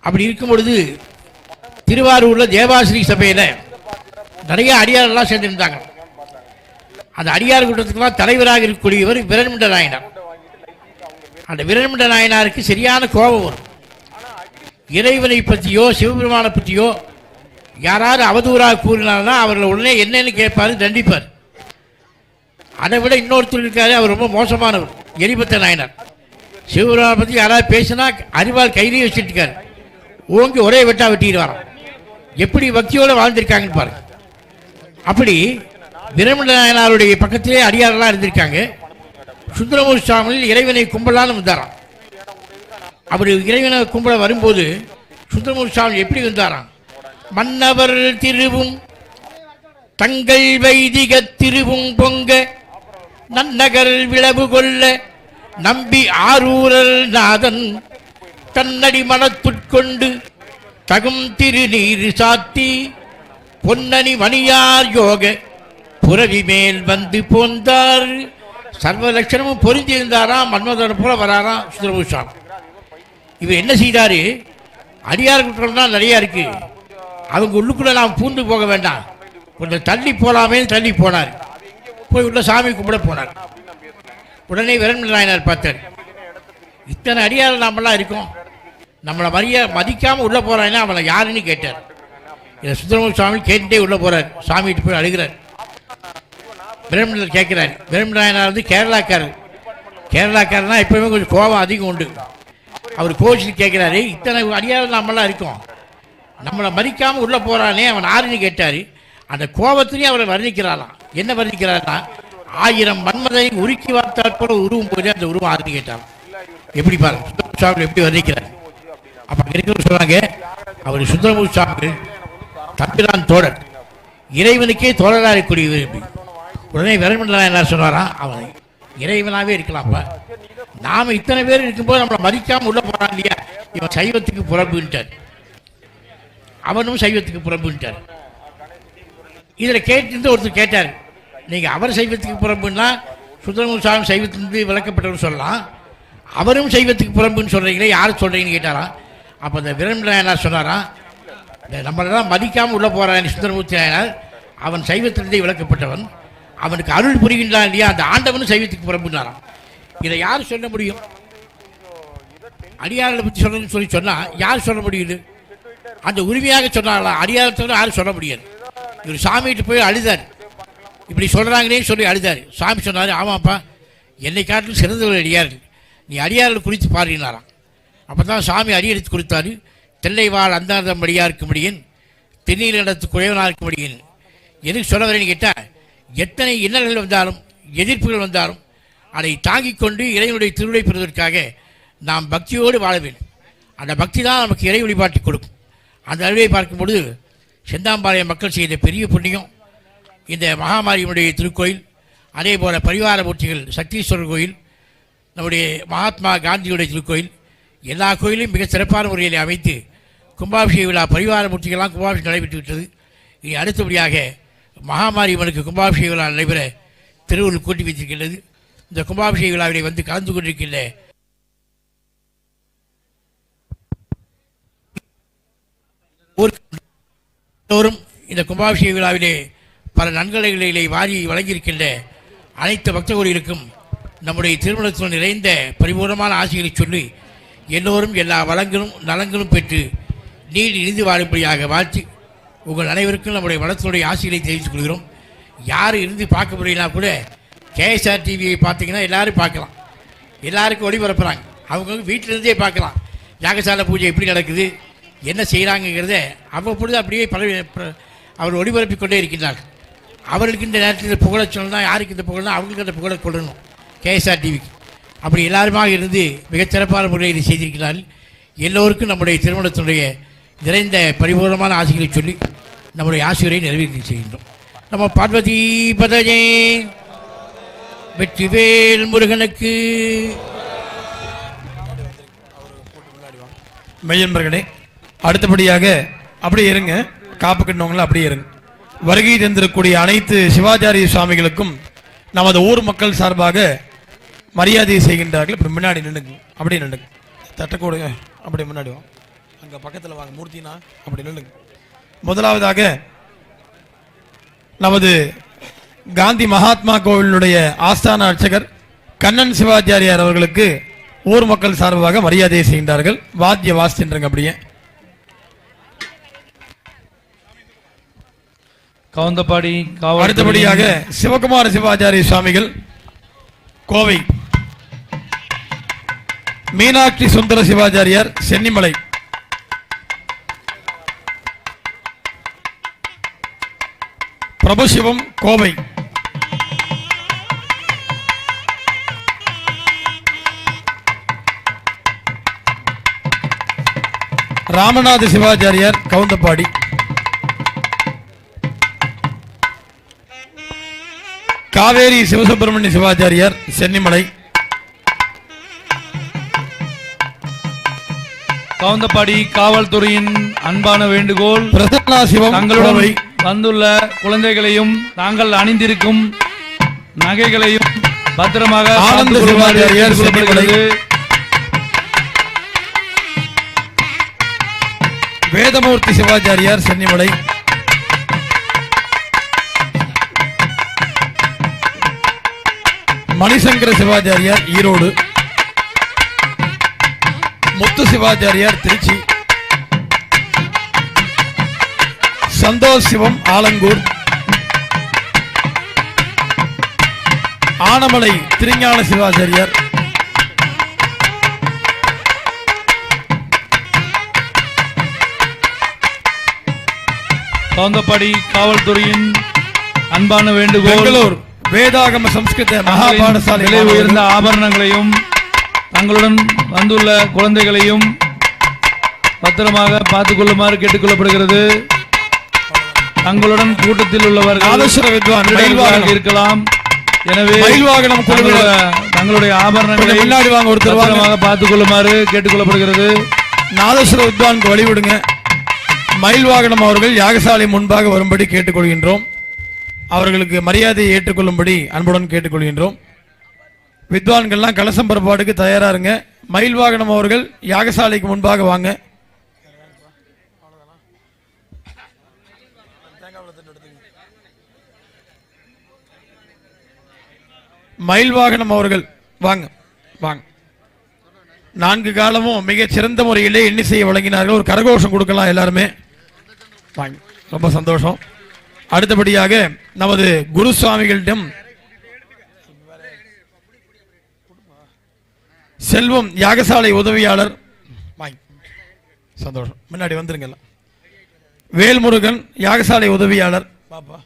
அப்படி இருக்கும் பொழுது திருவாரூரில் தேவாசிரி சபையில் நிறைய அடியாரெல்லாம் சேர்ந்திருந்தாங்க. அந்த அடியார் கூட்டத்துக்கெல்லாம் தலைவராக இருக்கக்கூடியவர் விரண்முண்ட நாயனார். அந்த விரண்முண்ட நாயனாருக்கு சரியான கோபம் வரும். இறைவனை பற்றியோ சிவபெருமானை பற்றியோ யாராவது அவதூறாக கூறினால்தான் அவர்களை உடனே என்னன்னு கேட்பார், தண்டிப்பார். அதை விட இன்னொருத்தர் இருக்காரு, அவர் ரொம்ப மோசமானவர், எரிபத்த நாயனார். சிவபெருமானை பற்றி யாராவது பேசினா அறிவால் கையிலேயே வச்சுட்டு இருக்காரு, ஓங்கி ஒரே வெட்டா வெட்டிட்டு வரோம். எப்படி பக்தியோடு வாழ்ந்திருக்காங்கன்னு பாருங்க. அப்படி விரண்முண்ட நாயனாருடைய பக்கத்திலே அடியாரெல்லாம் இருந்திருக்காங்க. சுந்தரமூர்த்தி சுவாமியில் இறைவனை கும்பலான்னு வந்தாராம். அப்படி இறைவனை கும்பல வரும்போது சுந்தரமூர்த்தி சுவாமி எப்படி வந்தாராம்? மன்னவர் திருவும் தங்கள் வைதிக திருவும் பொங்க நன்னகர் விளவு கொள்ள நம்பி ஆரூரல் நாதன் தன்னடி மனத்துட்கொண்டு தகும் திருநீர் சாத்தி பொன்னணி மணியார் யோக புறவி மேல் வந்து போந்தார். சர்வ லட்சணமும் பொருந்தியிருந்தாராம். மன்மதன் போல வராராம் சுந்தரமூர்த்தி சுவாமி. இவர் என்ன செய்தாரு? அடியார் குற்றம்லாம் நிறையா இருக்கு, அவங்க உள்ளுக்குள்ள நாம் பூந்து போக வேண்டாம், கொஞ்சம் தள்ளி போகலாமே தள்ளி போனார். போய் உள்ள சாமி கும்பிட போனார். உடனே விரண்முண்ட நாயனார் பார்த்தார், இத்தனை அடியார் நாமெல்லாம் இருக்கோம், நம்மளை மதிக்காமல் உள்ளே போகிறான்னா அவளை யாருன்னு கேட்டார். இதை சுந்தரமூர்த்தி சுவாமி கேட்டுட்டே உள்ளே போகிறார். சாமிகிட்ட போய் அழுகிறார். பிரம்மணர் கேட்குறாரு. பிரம்மநாயனார் வந்து கேரளாக்காரனா எப்பவுமே கொஞ்சம் கோபம் அதிகம் உண்டு. அவர் கோச்சிட்டு கேட்குறாரு, இத்தனை அடியாரம் நம்மளாம் இருக்கோம், நம்மளை மதிக்காமல் உள்ளே போகிறானே அவன் ஆறுன்னு கேட்டார். அந்த கோபத்திலையும் அவரை வர்ணிக்கிறாராம். என்ன வர்ணிக்கிறாருன்னா, 1000 மன்மதை உருக்கி வார்த்தாற் போல உருவும் போது அந்த உருவம் ஆறுன்னு கேட்டார். எப்படி பாருங்க சுந்தரமூர்த்தி சுவாமி எப்படி வர்ணிக்கிறார். அப்போ அங்கே இருக்கிறவங்க சொன்னாங்க, அவர் சுந்தரமூர்த்தி சுவாமி தம்பிரான் தோழர், இறைவனுக்கே தோழராக இருக்கக்கூடியவர். எப்படி உடனே விரண்மண்டலம் என்ன சொன்னாராம், அவன் இறைவனாகவே இருக்கலாம்ப்பா, நாம் இத்தனை பேர் இருக்கும்போது நம்மளை மதிக்காமல் உள்ளே போகிறான் இல்லையா, இவன் சைவத்துக்கு புறம்புன்ட்டார், அவனும் சைவத்துக்கு புறம்புன்ட்டார். இதில் கேட்டு ஒருத்தர் கேட்டார், நீங்கள் அவர் சைவத்துக்கு புறம்புன்னா சுந்தரமூர்த்தி சுவாமி சைவத்திலிருந்து விளக்கப்பட்டவர் சொல்லலாம், அவரும் சைவத்துக்கு புறம்புன்னு சொல்கிறீங்களே யார் சொல்கிறீங்கன்னு கேட்டாராம். அப்போ இந்த விரண்மண்டலம் என்ன சொன்னாராம், நம்மளெல்லாம் மதிக்காமல் உள்ளே போகிறான் சுந்தரமூர்த்தி நாயனார், அவன் சைவத்திலிருந்தே விளக்கப்பட்டவன், அவனுக்கு அருள் புரிகின்றான் இல்லையா, அந்த ஆண்டவனும் சைவத்துக்கு புறம்புனாராம். இதை யார் சொல்ல முடியும்? அடியார்களை பற்றி சொல்லணும்னு சொன்னால் யார் சொல்ல முடியுது? அந்த உரிமையாக சொன்னாங்களா? அடியாரத்தோடு யாரும் சொல்ல முடியாது. இவர் சாமிகிட்ட போய் அழுதார், இப்படி சொல்கிறாங்களேன்னு சொல்லி அழுதார். சாமி சொன்னார், ஆமாப்பா, என்னை காட்டிலும் சிறந்தவர்கள் அடியார்கள், நீ அடியார்கள் குறித்து பாருனாராம். அப்போ தான் சாமி அடியெடுத்து கொடுத்தாரு. தெல்லைவாழ் அந்தார்தம் அடியாருக்கு முடியன், தென்னில் நடத்து குறைவனாருக்கு முடியன். எதுக்கு சொல்ல வரேன்னு கேட்டால், எத்தனை இன்னல்கள் வந்தாலும் எதிர்ப்புகள் வந்தாலும் அதை தாங்கிக் கொண்டு இறைவனுடைய திருவிழை பெறுவதற்காக நாம் பக்தியோடு வாழ வேண்டும். அந்த பக்தி தான் நமக்கு இறை வழிபாட்டை கொடுக்கும். அந்த அளவை பார்க்கும்பொழுது செந்தாம்பாளையம் மக்கள் செய்த பெரிய புண்ணியம் இந்த மகாமாரியனுடைய திருக்கோயில், அதே போல் பரிவாரமூர்த்திகள் சக்தீஸ்வரர் கோயில், நம்முடைய மகாத்மா காந்தியுடைய திருக்கோயில், எல்லா கோயிலையும் மிக சிறப்பான முறையில் அமைத்து கும்பாபிஷேக விழா பரிவாரமூர்த்திகள்லாம் கும்பாபிஷேகம் நடைபெற்று விட்டது. இனி அடுத்தபடியாக மகாமாரியம்மனுக்கு கும்பாபிஷேக விழா நடைபெற திருவள்ளூர் கூட்டி வைத்திருக்கின்றது. இந்த கும்பாபிஷேக விழாவிலே வந்து கலந்து கொண்டிருக்கின்ற எல்லோரும் இந்த கும்பாபிஷேக விழாவிலே பல நன்கொடைகளை வாரி வழங்கியிருக்கின்ற அனைத்து பக்தர்களுக்கும் நம்முடைய திருமணத்துடன் நிறைந்த பரிபூர்ணமான ஆசைகளை சொல்லி எல்லோரும் எல்லா வளங்களும் நலங்களும் பெற்று நீடி இருந்து வாழும்படியாக வாழ்த்தி உங்கள் அனைவருக்கும் நம்முடைய வளத்தினுடைய ஆசைகளை தெரிவித்துக் கொள்கிறோம். யார் இருந்து பார்க்க முடியலனா கூட கேஎஸ்ஆர் டிவியை பார்த்தீங்கன்னா எல்லோரும் பார்க்கலாம், எல்லாருக்கும் ஒளிபரப்புகிறாங்க. அவங்க வீட்டிலிருந்தே பார்க்கலாம். யாகசாலை பூஜை எப்படி நடக்குது, என்ன செய்கிறாங்கிறத அவ்வப்பொழுது அப்படியே அவர் ஒளிபரப்பிக் கொண்டே இருக்கின்றார்கள். அவர்களுக்கு இந்த நேரத்தில் புகழ சொல்லணும், யாருக்கு இந்த புகழ்னா அவங்களுக்கு அந்த புகழை கொள்ளணும் கேஎஸ்ஆர் டிவிக்கு. அப்படி எல்லாருமாக இருந்து மிகச்சிறப்பான முறையில் இதை செய்திருக்கிறார்கள். எல்லோருக்கும் நம்முடைய திருமணத்தினுடைய நிறைந்த பரிபூர்ணமான ஆசைகளை சொல்லி நம்முடைய ஆசைகளை நிறைவேற்றி செய்கின்றோம். நம்ம பார்வதி பதஜே வெற்றிவேல் முருகனுக்கு. மெய்யன்பர்களே, அடுத்தபடியாக அப்படியே இருங்க, காப்பு கட்டினவங்களும் அப்படியே இருங்க. வருகை தந்திருக்கக்கூடிய அனைத்து சிவாச்சாரிய சுவாமிகளுக்கும் நமது ஊர் மக்கள் சார்பாக மரியாதை செய்கின்றார்கள். இப்போ முன்னாடி நின்றுங்க, அப்படியே நின்றுங்க, தட்டை கொடுங்க, அப்படியே முன்னாடி வாங்க, அங்கே பக்கத்தில் வாங்க, மூர்த்தினா அப்படி நின்றுங்க. முதலாவதாக நமது காந்தி மகாத்மா கோவிலுடைய ஆஸ்தான அர்ச்சகர் கண்ணன் சிவாச்சாரியார் அவர்களுக்கு ஊர் மக்கள் சார்பாக மரியாதை செய்கின்றார்கள். வாத்திய வாசிச்சுன்றங்க அப்படியே. கவுந்தப்பாடி. அடுத்தபடியாக சிவகுமார சிவாச்சாரிய சுவாமிகள் கோவை, மீனாட்சி சுந்தர சிவாச்சாரியார் சென்னிமலை, பிரபுசிவம் கோவை, ராமநாத சிவாச்சாரியார் கவுந்தப்பாடி, காவேரி சிவசுப்பிரமணிய சிவாச்சாரியார் சென்னிமலை, கவுந்தப்பாடி காவல்துறையின் அன்பான வேண்டுகோள், பிரசன்னா சிவம் தங்களுடன் வந்துள்ள குழந்தைகளையும் தாங்கள் அணிந்திருக்கும் நகைகளையும் பத்திரமாக ஆனந்த சிவாச்சாரியார் சென்னிமலை, வேதமூர்த்தி சிவாச்சாரியார் சென்னிமலை, மணிசங்கர சிவாச்சாரியார் ஈரோடு, முத்து சிவாச்சாரியார் திருச்சி, சந்தோஷ் சிவம் ஆலங்கூர், ஆனமலை திருஞான சிவாச்சாரியார், கவுந்தப்பாடி காவல்துறையின் அன்பான வேண்டுகோள், பெங்களூர் வேதாகம சம்ஸ்கிருத மகா பாடசாலை விலை உயர்ந்த ஆபரணங்களையும் தங்களுடன் வந்துள்ள குழந்தைகளையும் பத்திரமாக பார்த்துக் கொள்ளுமாறு கேட்டுக்கொள்ளப்படுகிறது. தங்களுடன் கூட்டத்தில் உள்ளவர்கள் இருக்கலாம். எனவே தங்களுடைய ஆபரணங்களை முன்னாடி வாங்க பத்திரமாக பார்த்துக் கொள்ளுமாறு கேட்டுக்கொள்ளப்படுகிறது. நாதஸ்வர வித்வானுக்கு வழிவிடுங்க. மயில் வாகனம் அவர்கள் யாகசாலை முன்பாக வரும்படி கேட்டுக்கொள்கின்றோம். அவர்களுக்கு மரியாதையை ஏற்றுக்கொள்ளும்படி அன்புடன் கேட்டுக்கொள்கின்றோம். வித்வான்கள்லாம் கலசம் புறப்பாடுக்கு தயாரா இருங்க. மயில் வாகனம் அவர்கள் யாகசாலைக்கு முன்பாக வாங்க. மயில் வாகனம் அவர்கள் வாங்க வாங்க. 4 காலமும் மிக சிறந்த முறையிலே எண்ணிசையை வழங்கினார்கள். ஒரு கரகோஷம் கொடுக்கலாம் எல்லாருமே. வாங்க, ரொம்ப சந்தோஷம். அடுத்தபடியாக நமது குருசுவாமிகளிடம் செல்வம் யாகசாலை உதவியாளர், சந்தோஷம், முன்னாடி வந்துருங்க. வேல்முருகன் யாகசாலை உதவியாளர், பாப்பா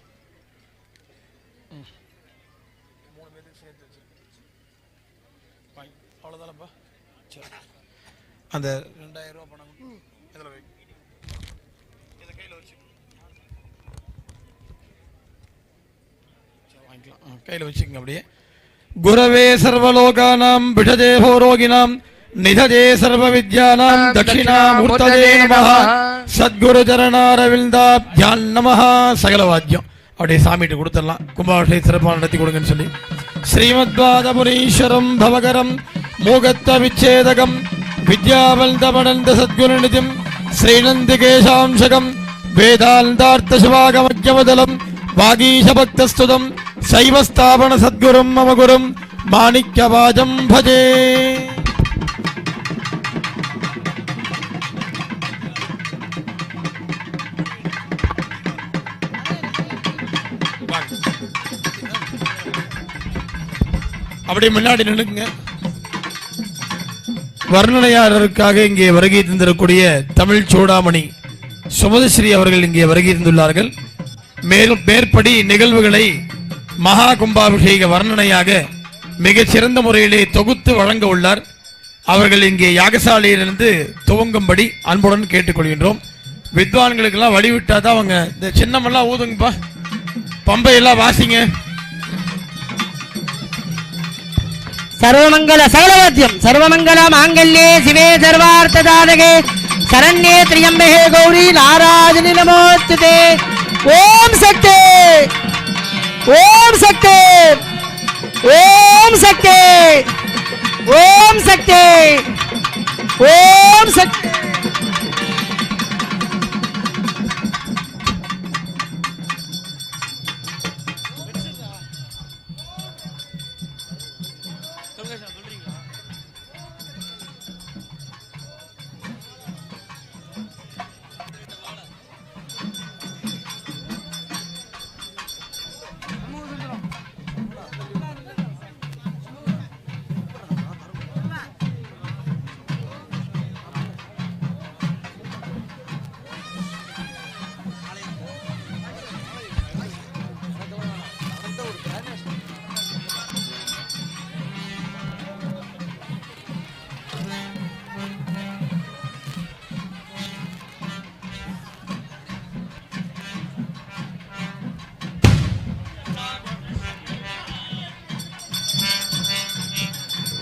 அந்த 2000 ரூபாய் பணம் கையில் வச்சுக்கோங்க. அப்படியே குரவே சர்வலோகானாம் பிஷஜே ஹோரோகினாம் நிதஜே சர்வ வித்யானாம் தட்சிணாமூர்த்ததே நமஹ சத்குரு சரணாரவிந்தாப்யான் நமஹ. சகல வாத்தியம் அப்படியே சாமிட்டு கொடுத்துடலாம். கும்பாபிஷேகம் சிறப்பாக நடத்தி கொடுங்கன்னு சொல்லி ஸ்ரீமத்வாதபுரீஸ்வரம் பவகரம் மூகத்த விச்சேதகம் வித்யாவல்தமனந்த சத்குருநிதிம் ஸ்ரீநந்திகேசாம்சகம் வேதாந்தார்த்த சிவாகமஜ்யமதலம் வாகீஷபக்தஸ்துதம் சைவஸ்தாபன சத்குரும் மம குரும் மாணிக்யவாஜம் பஜே. அப்படியே முன்னாடி நின்னுங்க. வர்ணனையாளருக்காக இங்கே வருகை தந்திருக்கூடிய தமிழ் சூடாமணி சுமதஸ்ரீ அவர்கள் இங்கே வருகை தந்துள்ளார்கள். மேற்படி நிகழ்வுகளை மகா கும்பாபிஷேக வர்ணனையாக மிகச் சிறந்த முறையிலே தொகுத்து வழங்க உள்ளார். அவர்கள் இங்கே யாகசாலையிலிருந்து துவங்கும்படி அன்புடன் கேட்டுக்கொள்கின்றோம். வித்வான்களுக்கெல்லாம் வழிவிட்டாதான் அவங்க இந்த சின்னமெல்லாம் ஊதுங்கப்பா, பம்பையெல்லாம் வாசிங்க. சர்வமங்கல சகலவாத்தியம் சர்வமங்கல மாங்கல்யே சிவே சர்வார்த்ததாதகே சரண்யே திரியம்பகே கௌரி நாராயணி நமோஸ்துதே. ஓம் சக்தி ஓம் சக்தி ஓம் சக்தி ஓம் சக்தி ஓம் சக்தி.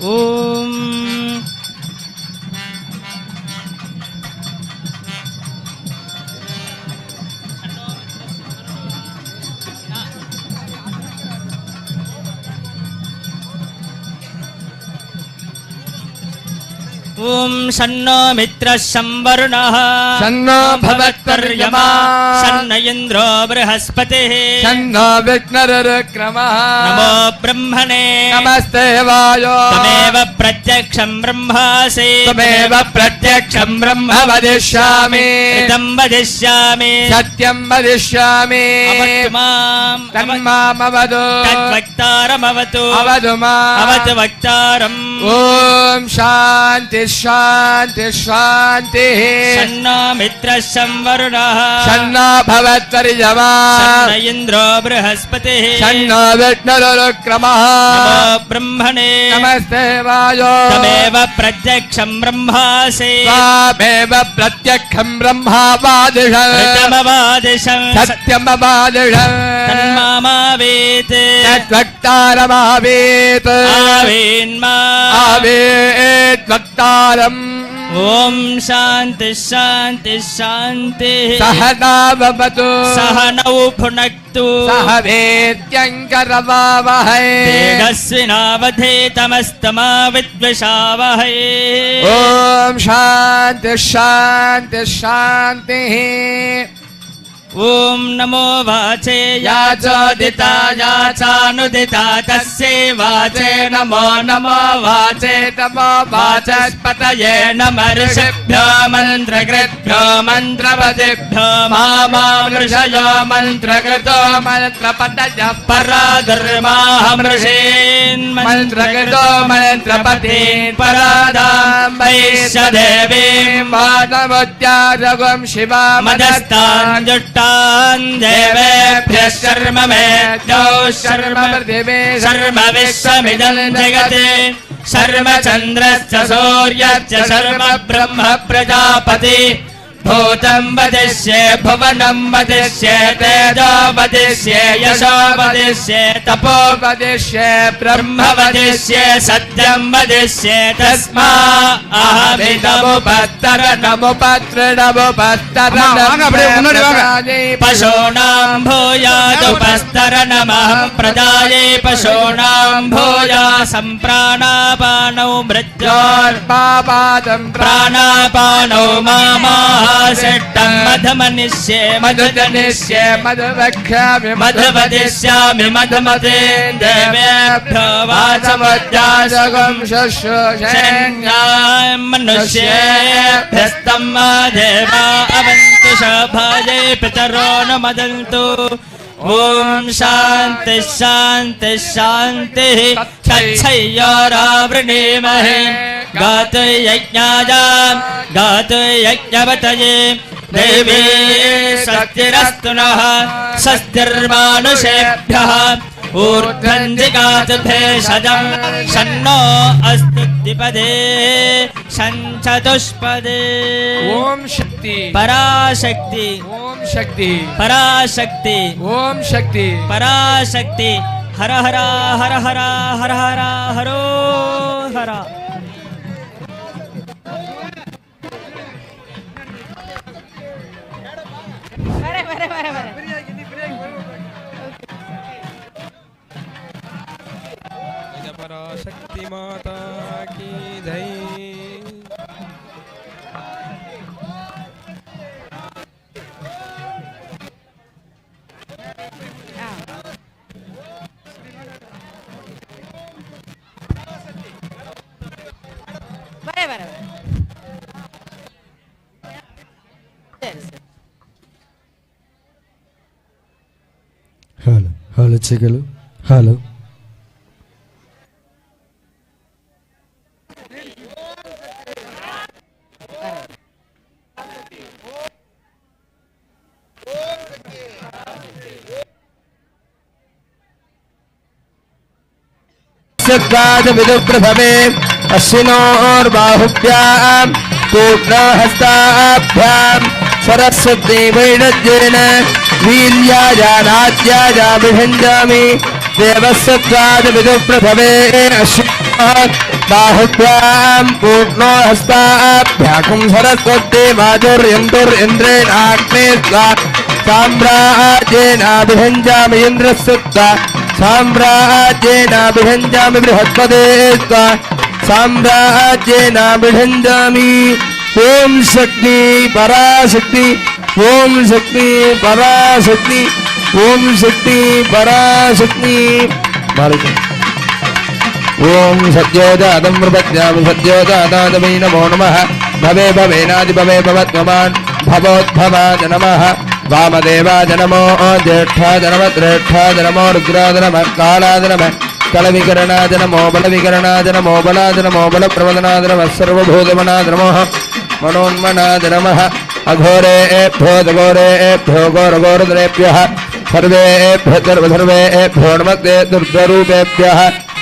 ஓம் ओम शन्नो मित्रः संवरुणः शन्नो भवत्तर्यमा शन्न इन्द्रो बृहस्पतिः शन्नो विघ्नरुक्रमः नमो ब्रह्मणे नमस्ते वायो तमेव प्रत्यक्षं ब्रह्मासि तमेव प्रत्यक्षं ब्रह्म वदिष्यामि इदं वदिष्यामि सत्यं वदिष्यामि अवतु माम् तन्मामवतु तद्वक्तारमवतु अवतु माम् अवतु वक्तारम् ॐ शान्ति शान्ति शान्तिः शन्नो मित्रः संवरुणः शन्नो भवत्तर्यमा शन्न इन्द्रो बृहस्पतिः शन्नो विघ्नरुक्रमः नमो ब्रह्मणे नमस्ते वायो तमेव प्रत्यक्षं ब्रह्मासि त्वामेव प्रत्यक्षं ब्रह्मावादिशम् ऋतमवादिशं सत्यमवादिशम् तन्मामावेत् तद्वक्तारमावेत् आवेन्मा आवेत् वक्तारम् ॐ शान्ति शान्ति शान्तिः सहना भवतु सहनौ भुनक्तु सह वीर्यङ्करवावहै तेजस्विनावधेतमस्तमा विद्विषावहै ॐ शान्ति शान्ति शान्तिः ॐ नमो वाचे याचोदिता याचानुदिता तस्यै वाचे नमो नमो वाचे नमो वाचस्पतये नमर्षिभ्यो मन्त्रकृभ्यो मन्त्रपतिभ्यो मामामृषयो मन्त्रकृतो मन्त्रपतयः पराधर्माहमृषेन् मन्त्रकृतो मन्त्रपतीन् परादां वैश्यदेवीं मानवत्यारगं शिवा मदस्तान् जुष्टान् देवेभ्यः शर्म मेद्यौ शर्म पृथिवे शर्म विश्वमिदं जगत् शर्म चन्द्रश्च सूर्यश्च शर्म ब्रह्म प्रजापति भूतं वदिष्ये भुवनं वदिष्ये तेजो वदिष्ये यशो वदिष्ये तपो वदिष्ये ब्रह्म वदिष्ये सत्यं वदिष्ये तस्मा पशूनां भूयादुपस्तरणमहं प्रदाये पशूनां भूया सम्प्राणापानौ मृत्योर्पापादं प्राणापानौ मामाः षट्टं मधमनिष्ये मधुजनिष्ये मधुवक्ष्यामि मधुवदिष्यामि मधुमते देवेभ्यो वाचमध्यासगं शस्यशेन्याय मनुष्येभ्यस्तं देवा अवन्तु शोभायै पितरो न मदन्तु ॐ शान्ति शान्ति शान्तिः तच्छय्यारावृणीमहे गातु यज्ञायां गातु यज्ञवतये देवी स्वस्तिरस्तु नः स्वस्तिर्मानुषेभ्यः ऊर्ध्वञ्जिगातु भेषजं शन्नो अस्तु द्विपदे शञ्चतुष्पदे ॐ शक्ति पराशक्ति ॐ शक्ति पराशक्ति ॐ शक्ति पराशक्ति हर हर हर हर हर हर हरो हर पराशक्ति माता की जय। హలో హలో చిగలు హలో विदुप्रभवे अश्विनोर्बाहुभ्यां पूर्णहस्ताभ्यां सरस्वती वैडज्येन वीर्याजानाद्याजाभिषञ्जामि देवस्य विदुप्रभवे बाहुभ्यां पूर्णहस्ताभ्यां सरस्वती माधुर्यन्तुरिन्द्रेणाग्ने साम्राज्येनाभिषञ्जामि इन्द्रस्य साम्राज्येनाभिषञ्जामि बृहस्पते साम्राज्येनाभिषञ्जामि ओम शक्ति पराशक्ति ओम शक्ति पराशक्ति ओम शक्ति पराशक्ति ओम सद्योजातं प्रपद्यामि सद्योजाताय नमो नमः भवे भवेनादि भवे भवत्वमान् भवोद्भवाय नमः वामदेवाय नमो ज्येष्ठाय नमः श्रेष्ठाय नमो रुद्राय नमः कालाय नमः कलविकरणाय नमो बलविकरणाय नमो बलाय नमो बलप्रवदनाय नमः सर्वभूतमनाय नमः मनोन्मनाय नमः अघोरेभ्यो दघोरेभ्यो घोरघोरधरेभ्यः सर्वेभ्यः सर्वसर्वेभ्यो नमस्ते दुर्गरूपेभ्यः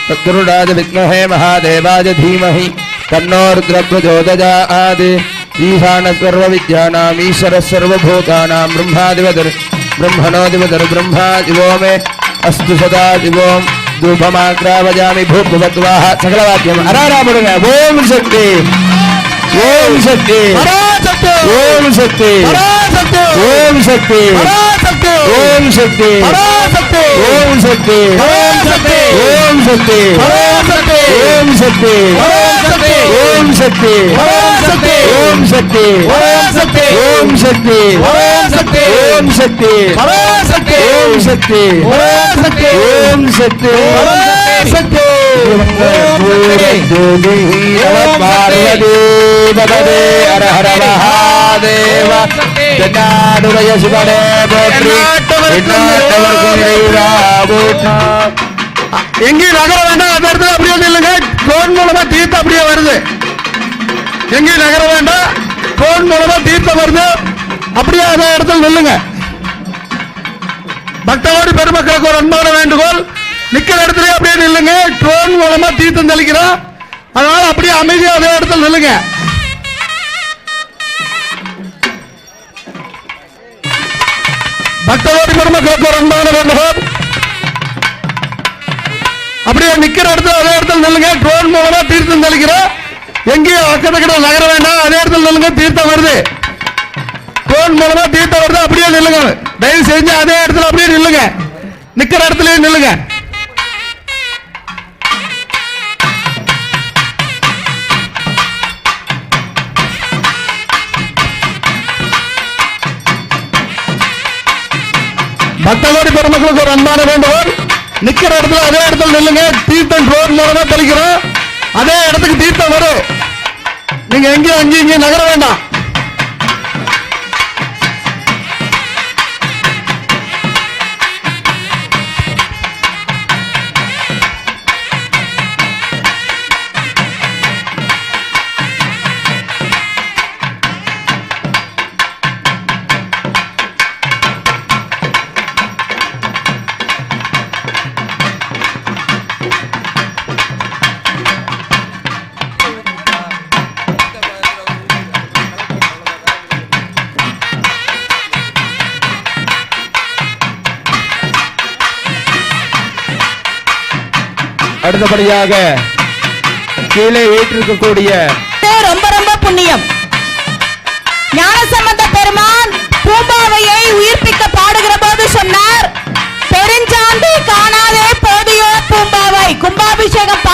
तत्पुरुषाय विद्महे महादेवाय धीमहि तन्नो रुद्रः प्रचोदयात् ईशानः सर्वविद्यानाम् ईश्वरः सर्वभूतानां ब्रह्मादिवदर् ब्रह्मणोऽधिपतिर् ब्रह्मा दिवो मे अस्तु सदा दिवों धूपमाग्रावयामि भूपवत्वाः सकलवाक्यम् अरारामुरुग ओम शक्ति ओम शक्ति ओम शक्ति ओम शक्ति ओम शक्ति ओम शक्ति ओम शक्ति ओम शक्ति ओम शक्ति ओम शक्ति ओम शक्ति ओम शक्ति ओम शक्ति ओम शक्ति ओम शक्ति हर हर महादेव जटाडुरय शिवने எங்கேயும் நகர வேண்டாம் அந்த இடத்துல அப்படியே நில்லுங்க போன் மூலமா தீர்த்தம் அப்படியே வருது எங்கேயும் நகர வேண்டாம் போன் மூலமா தீர்த்தம் வருது அப்படியே அந்த இடத்துல நில்லுங்க பக்தவோடு பெருமக்களுக்கு ஒரு அன்பான வேண்டுகோள் நிக்கிற இடத்துல அப்படியே நில்லுங்க ட்ரோன் மூலமா தீர்த்தம் தெளிக்கிறோம் அதனால அப்படியே அமைதியா அதே இடத்துல நில்லுங்க பக்தவோடு பெருமக்களுக்கு ஒரு அன்பான வேண்டுகோள் அப்படியே நிக்கிற இடத்துல அதே இடத்துல நில்லுங்க ட்ரோன் மூலமா தீர்த்தம் தெளிக்கிறோம் எங்கேயும் அக்கத்தக்கிட்ட நகர வேண்டாம் அதே இடத்துல நில்லுங்க தீர்த்தம் வருது ட்ரோன் மூலமா தீர்த்தம் வருது அப்படியே நில்லுங்க தயவு செஞ்சு அதே இடத்துல அப்படியே நில்லுங்க நிக்கிற இடத்துலயே நில்லுங்க பக்தகோடி பெருமக்களுக்கு ஒரு அன்பான வேண்டுகோள் நிக்கிற இடத்துல அதே இடத்துல நில்லுங்க தீர்த்தம் ரோட் மூலமா தெளிக்கிறோம் அதே இடத்துக்கு தீர்த்தம் வரும் நீங்க எங்கேயும் அங்கேயும் நகர வேண்டாம் அடுத்தபடியாக கீழே வீட்டிருக்கக்கூடிய ரொம்ப ரொம்ப புண்ணியம் ஞானசம்பந்த பெருமான் பூம்பாவையை உயிர்ப்பிக்க பாடுகிற போது சொன்னார் பெருஞ்சாந்தி காணாதே போதியோ பூம்பாவை கும்பாபிஷேகம்